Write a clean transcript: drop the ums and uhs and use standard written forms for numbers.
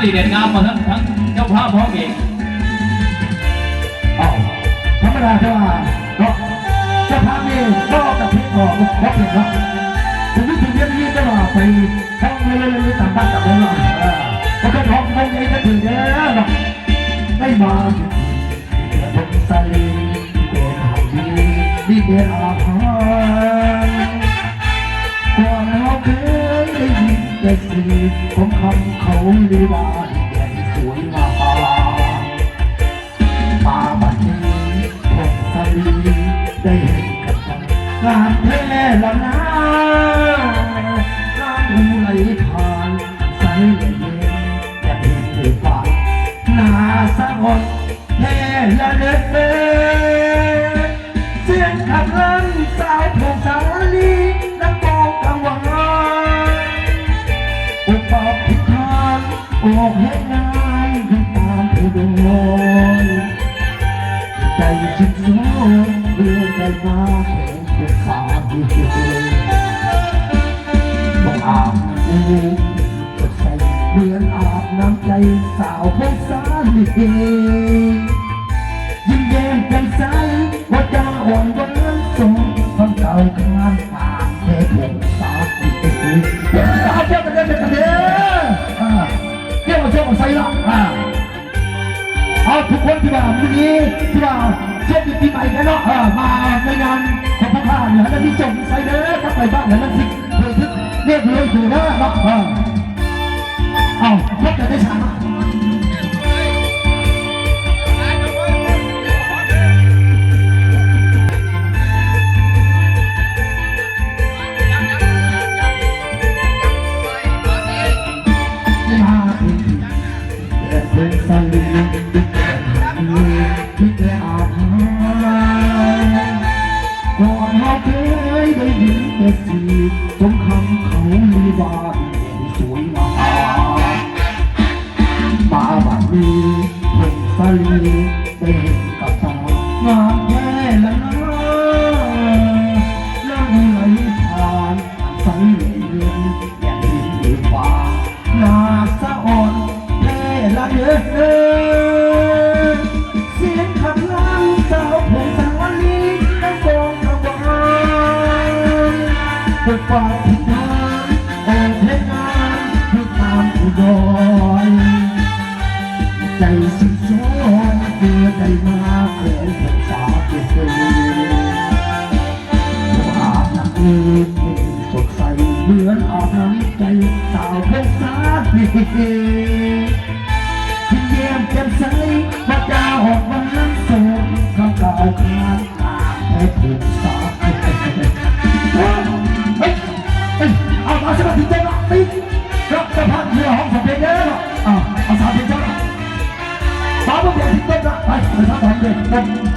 ลีเด่นงามมาทั้งเจ้าภาพพร้อมเองอ๋อธรรมดาจะว่าเนาะเจ้าภาพนี่ก็กับพี่ออกครบเลยเนาะถึงเรื่องนี้จะว่าไปท่องเรื่อยๆตามบ้านตามเมืองก็แค่ท้องคงยังจะถึงแล้วเนาะได้มาผมใส่เดินหายดีเดินอาหารก่อนเราเคยได้ยินแต่เสียงของคำเขาลีลาใหญ่สวยงามมาบัดนี้ผมใส่ได้เห็นกับตางามแท้ละนะน้ำหูไหลผ่านใสเย็นแต่เห็นด้วยฟ้าหน้าสะอดแท้ละเด้อเสียงขับลั่นสาวพงสาลีนักมองกังวานอุปาพิธานออกให้งานให้ตามผู้โดยใจจิตสวยเพื่อใจมาแข่งเป็นสาวต้องอาบน้ำสดใสเหมือนอาบน้ำใจสาวพงสาลียิ้มแย้มแจ่มใสว่าจะอ่อนหวานสมคำเก่าขานผ่านแค่พงสาลีเป็นสาวเจ้ากันเดินกันเด้อเกี่ยวกับเจ้าของไซรัปเอาทุกคนที่ว่าวันนี้ที่ว่าเช่นปีใหม่กันเนาะมาในงานของพระข้าเนี่ยแล้วที่จงไซเดอร์กลับไปบ้านแล้วนั่นสิเพื่อทึกเรียกเลยอยู่นะเนาะเอาพบกันได้ช้าเป็นสันนิษฐานที่แกอาบหายก่อนเราเคยได้ยินแต่เสียงสมคำเขาลีลาสวยงามมาบัดนี้เพิ่งสลีได้เห็นกับตางามแท้ละนะน้ำไหลผ่านใสเย็นอย่างริมด้วยฟ้าหน้าสะอ่อนละเด้อเสียงขับลั่นสาวพงสาลีตั้งกองกระวานเปิดปากพิธานออกเพลงงานให้ตามผู้ดอยใจสุดซ้อนเพื่อได้มาแขวนพงสาเกิดอาบน้ำเลือดสดใสเหมือนอาบน้ำใจสาวพงสาลีเยี่ยมแจ่มใสพระเจ้าออกมาส่งข้าวเก่าขานตามให้ถูกสาเอามาสมัครที่เจ้าติ๊กรับสะพานเรือห้องสำเร็จแล้วเอาสาวเป็นเจ้าสาวเป็นเจ้าที่เต้นไปทำเด็ก